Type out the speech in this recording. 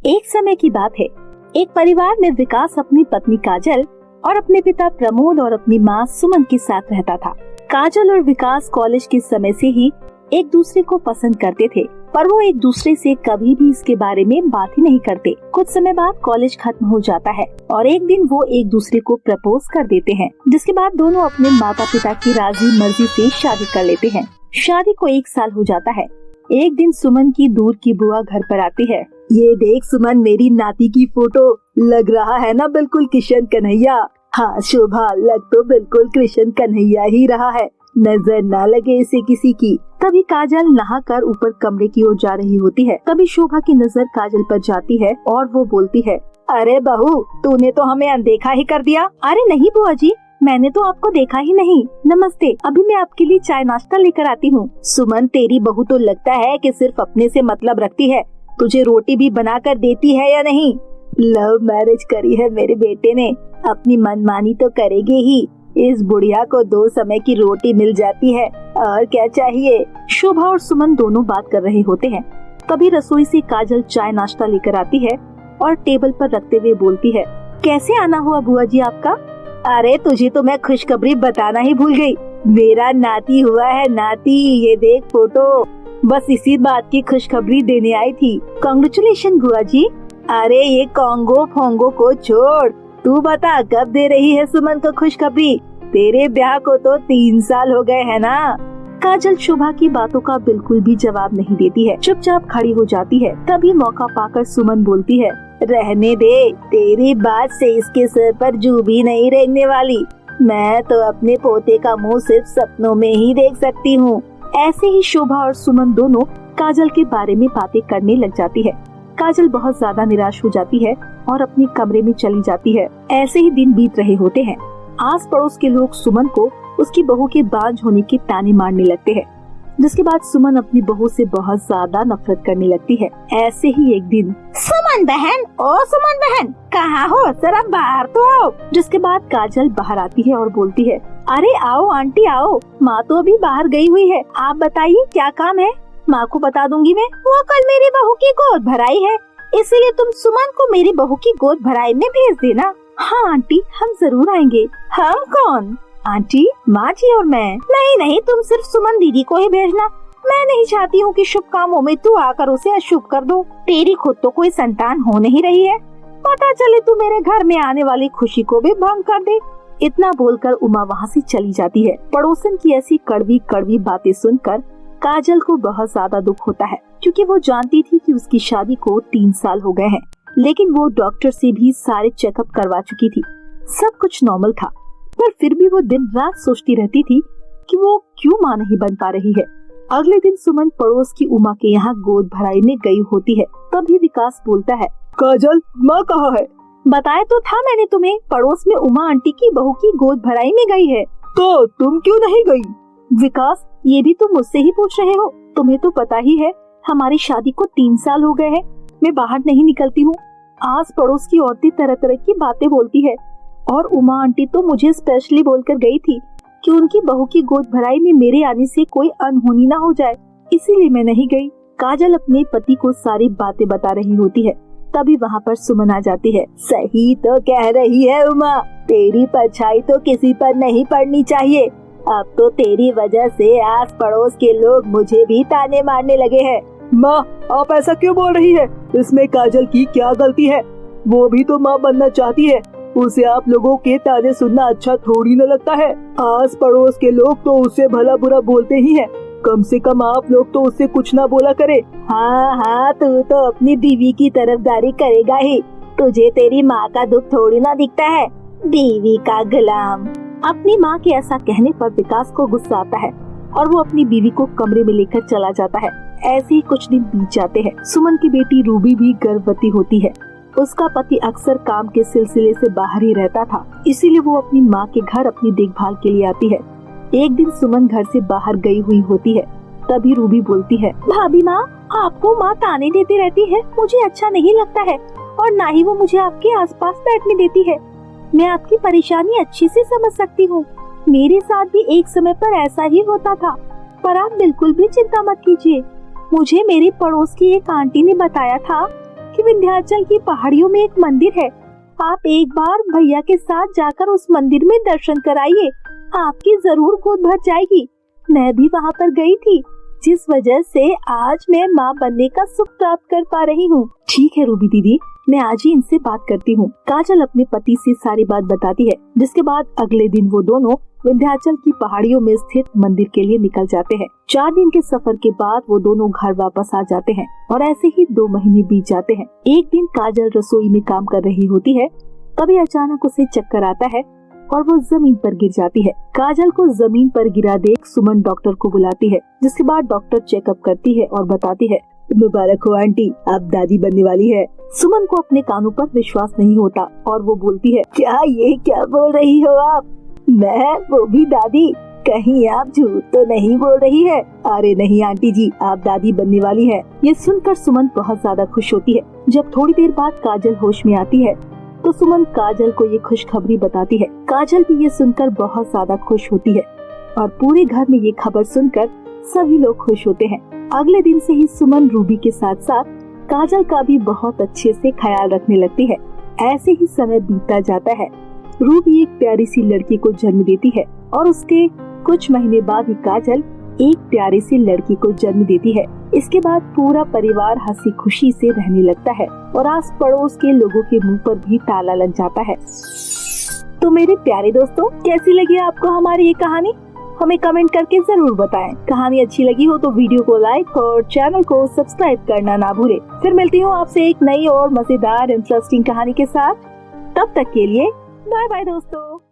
एक समय की बात है, एक परिवार में विकास अपनी पत्नी काजल और अपने पिता प्रमोद और अपनी माँ सुमन के साथ रहता था। काजल और विकास कॉलेज के समय से ही एक दूसरे को पसंद करते थे, पर वो एक दूसरे से कभी भी इसके बारे में बात ही नहीं करते। कुछ समय बाद कॉलेज खत्म हो जाता है और एक दिन वो एक दूसरे को प्रपोज कर देते हैं, जिसके बाद दोनों अपने माता पिता की राजी मर्जी से शादी कर लेते हैं। शादी को 1 साल हो जाता है। एक दिन सुमन की दूर की बुआ घर पर आती है। ये देख सुमन, मेरी नाती की फोटो, लग रहा है ना बिल्कुल किशन कन्हैया। हाँ शोभा, लग तो बिल्कुल कृष्ण कन्हैया ही रहा है, नजर ना लगे इसे किसी की। तभी काजल नहाकर ऊपर कमरे की ओर जा रही होती है। तभी शोभा की नजर काजल पर जाती है और वो बोलती है, अरे बहू, तूने तो हमें अनदेखा ही कर दिया। अरे नहीं बुआ जी, मैंने तो आपको देखा ही नहीं। नमस्ते, अभी मैं आपके लिए चाय नाश्ता लेकर आती हूँ। सुमन, तेरी बहू तो लगता है कि सिर्फ अपने से मतलब रखती है, तुझे रोटी भी बना कर देती है या नहीं? लव मैरिज करी है मेरे बेटे ने, अपनी मनमानी तो करेगी ही। इस बुढ़िया को 2 समय की रोटी मिल जाती है, और क्या चाहिए। शोभा और सुमन दोनों बात कर रहे होते हैं। तभी रसोई से काजल चाय नाश्ता लेकर आती है और टेबल पर रखते हुए बोलती है, कैसे आना हुआ बुआ जी आपका? अरे तुझे तो मैं खुशखबरी बताना ही भूल गई, मेरा नाती हुआ है, नाती। ये देख फोटो, बस इसी बात की खुशखबरी देने आई थी। कांग्रेचुलेशन बुआ जी। अरे ये कॉन्गो फोंगो को छोड़, तू बता कब दे रही है सुमन को खुशखबरी? तेरे ब्याह को तो 3 साल हो गए है ना। काजल शोभा की बातों का बिल्कुल भी जवाब नहीं देती है, चुपचाप खड़ी हो जाती है। तभी मौका पाकर सुमन बोलती है, रहने दे, तेरी बात से इसके सिर पर जू भी नहीं रेंगने वाली। मैं तो अपने पोते का मुंह सिर्फ सपनों में ही देख सकती हूँ। ऐसे ही शोभा और सुमन दोनों काजल के बारे में बातें करने लग जाती है। काजल बहुत ज्यादा निराश हो जाती है और अपने कमरे में चली जाती है। ऐसे ही दिन बीत रहे होते हैं। आस पड़ोस के लोग सुमन को उसकी बहू के बांझ होने के ताने मारने लगते हैं, जिसके बाद सुमन अपनी बहू से बहुत ज्यादा नफरत करने लगती है। ऐसे ही एक दिन, सुमन बहन, ओ सुमन बहन, कहाँ हो, जरा बाहर तो आओ। जिसके बाद काजल बाहर आती है और बोलती है, अरे आओ आंटी आओ, माँ तो अभी बाहर गई हुई है, आप बताइए क्या काम है? माँ को बता दूंगी मैं। वो कल मेरी बहू की गोद भराई है, इसीलिए तुम सुमन को मेरी बहू की गोद भराई में भेज देना। हाँ आंटी, हम जरूर आएंगे। हम कौन? आंटी, माँ जी और मैं। नहीं नहीं, तुम सिर्फ सुमन दीदी को ही भेजना। मैं नहीं चाहती हूँ कि शुभ कामों में तू आकर उसे अशुभ कर दो। तेरी खुद तो कोई संतान हो नहीं रही है, पता चले तू मेरे घर में आने वाली खुशी को भी भंग कर दे। इतना बोलकर उमा वहाँ से चली जाती है। पड़ोसन की ऐसी कड़वी कड़वी बातें सुनकर काजल को बहुत ज्यादा दुख होता है, क्योंकि वो जानती थी कि उसकी शादी को 3 साल हो गए हैं, लेकिन वो डॉक्टर से भी सारे चेकअप करवा चुकी थी, सब कुछ नॉर्मल था, पर फिर भी वो दिन रात सोचती रहती थी कि वो क्यों माँ नहीं बन पा रही है। अगले दिन सुमन पड़ोस की उमा के यहाँ गोद भराई में गई होती है। तभी विकास बोलता है, काजल, माँ कहाँ है? बताया तो था मैंने तुम्हें, पड़ोस में उमा आंटी की बहू की गोद भराई में गई है। तो तुम क्यों नहीं गई? विकास, ये भी तुम मुझसे ही पूछ रहे हो? तुम्हें तो पता ही है हमारी शादी को 3 साल हो गए हैं, मैं बाहर नहीं निकलती हूँ। आस पड़ोस की औरतें तरह तरह की बातें बोलती है, और उमा आंटी तो मुझे स्पेशली बोलकर गई थी कि उनकी बहू की गोद भराई में मेरे आने से कोई अनहोनी ना हो जाए, इसीलिए मैं नहीं गई। काजल अपने पति को सारी बातें बता रही होती है। तभी वहाँ पर सुमन आ जाती है। सही तो कह रही है उमा, तेरी परछाई तो किसी पर नहीं पड़नी चाहिए। अब तो तेरी वजह से आस पड़ोस के लोग मुझे भी ताने मारने लगे हैं। माँ, आप ऐसा क्यों बोल रही है? इसमें काजल की क्या गलती है? वो भी तो माँ बनना चाहती है, उसे आप लोगों के ताने सुनना अच्छा थोड़ी न लगता है। आस पड़ोस के लोग तो उसे भला बुरा बोलते ही हैं, कम से कम आप लोग तो उससे कुछ ना बोला करे। हाँ हाँ, तू तो अपनी बीवी की तरफदारी करेगा ही, तुझे तेरी माँ का दुख थोड़ी ना दिखता है, बीवी का गुलाम। अपनी माँ के ऐसा कहने पर विकास को गुस्सा आता है और वो अपनी बीवी को कमरे में लेकर चला जाता है। ऐसे ही कुछ दिन बीत जाते हैं। सुमन की बेटी रूबी भी गर्भवती होती है। उसका पति अक्सर काम के सिलसिले से बाहर ही रहता था, इसीलिए वो अपनी माँ के घर अपनी देखभाल के लिए आती है। एक दिन सुमन घर से बाहर गई हुई होती है। तभी रूबी बोलती है, भाभी माँ, आपको माँ ताने देती रहती है, मुझे अच्छा नहीं लगता है, और ना ही वो मुझे आपके आसपास बैठने देती है। मैं आपकी परेशानी अच्छे से समझ सकती हूँ, मेरे साथ भी एक समय पर ऐसा ही होता था, पर आप बिल्कुल भी चिंता मत कीजिए। मुझे मेरे पड़ोस की एक आंटी ने बताया था कि कि विंध्याचल की पहाड़ियों में एक मंदिर है। आप एक बार भैया के साथ जाकर उस मंदिर में दर्शन कराइए, आपकी जरूर गोद भर जाएगी। मैं भी वहाँ पर गई थी, जिस वजह से आज मैं माँ बनने का सुख प्राप्त कर पा रही हूँ। ठीक है रूबी दीदी, मैं आज ही इनसे बात करती हूँ। काजल अपने पति से सारी बात बताती है, जिसके बाद अगले दिन वो दोनों विंध्याचल की पहाड़ियों में स्थित मंदिर के लिए निकल जाते हैं। 4 दिन के सफर के बाद वो दोनों घर वापस आ जाते हैं और ऐसे ही 2 महीने बीत जाते हैं। एक दिन काजल रसोई में काम कर रही होती है, तभी अचानक उसे चक्कर आता है और वो जमीन पर गिर जाती है। काजल को जमीन पर गिरा देख सुमन डॉक्टर को बुलाती है, जिसके बाद डॉक्टर चेकअप करती है और बताती है, मुबारक हो आंटी, आप दादी बनने वाली है। सुमन को अपने कानों पर विश्वास नहीं होता और वो बोलती है, क्या बोल रही हो आप? मैं, वो भी दादी? कहीं आप झूठ तो नहीं बोल रही है? अरे नहीं आंटी जी, आप दादी बनने वाली है। ये सुनकर सुमन बहुत ज्यादा खुश होती है। जब थोड़ी देर बाद काजल होश में आती है तो सुमन काजल को ये खुशखबरी बताती है। काजल भी ये सुनकर बहुत ज्यादा खुश होती है और पूरे घर में ये खबर सुनकर सभी लोग खुश होते हैं। अगले दिन से ही सुमन रूबी के साथ साथ काजल का भी बहुत अच्छे से ख्याल रखने लगती है। ऐसे ही समय बीतता जाता है। रूबी एक प्यारी सी लड़की को जन्म देती है और उसके कुछ महीने बाद ही काजल एक प्यारी सी लड़की को जन्म देती है। इसके बाद पूरा परिवार हंसी खुशी से रहने लगता है और आस पड़ोस के लोगों के मुंह पर भी ताला लग जाता है। तो मेरे प्यारे दोस्तों, कैसी लगी आपको हमारी ये कहानी? हमें कमेंट करके जरूर बताएं। कहानी अच्छी लगी हो तो वीडियो को लाइक और चैनल को सब्सक्राइब करना ना भूले। फिर मिलती हूँ आपसे एक नई और मजेदार इंटरेस्टिंग कहानी के साथ। तब तक के लिए बाय बाय दोस्तों।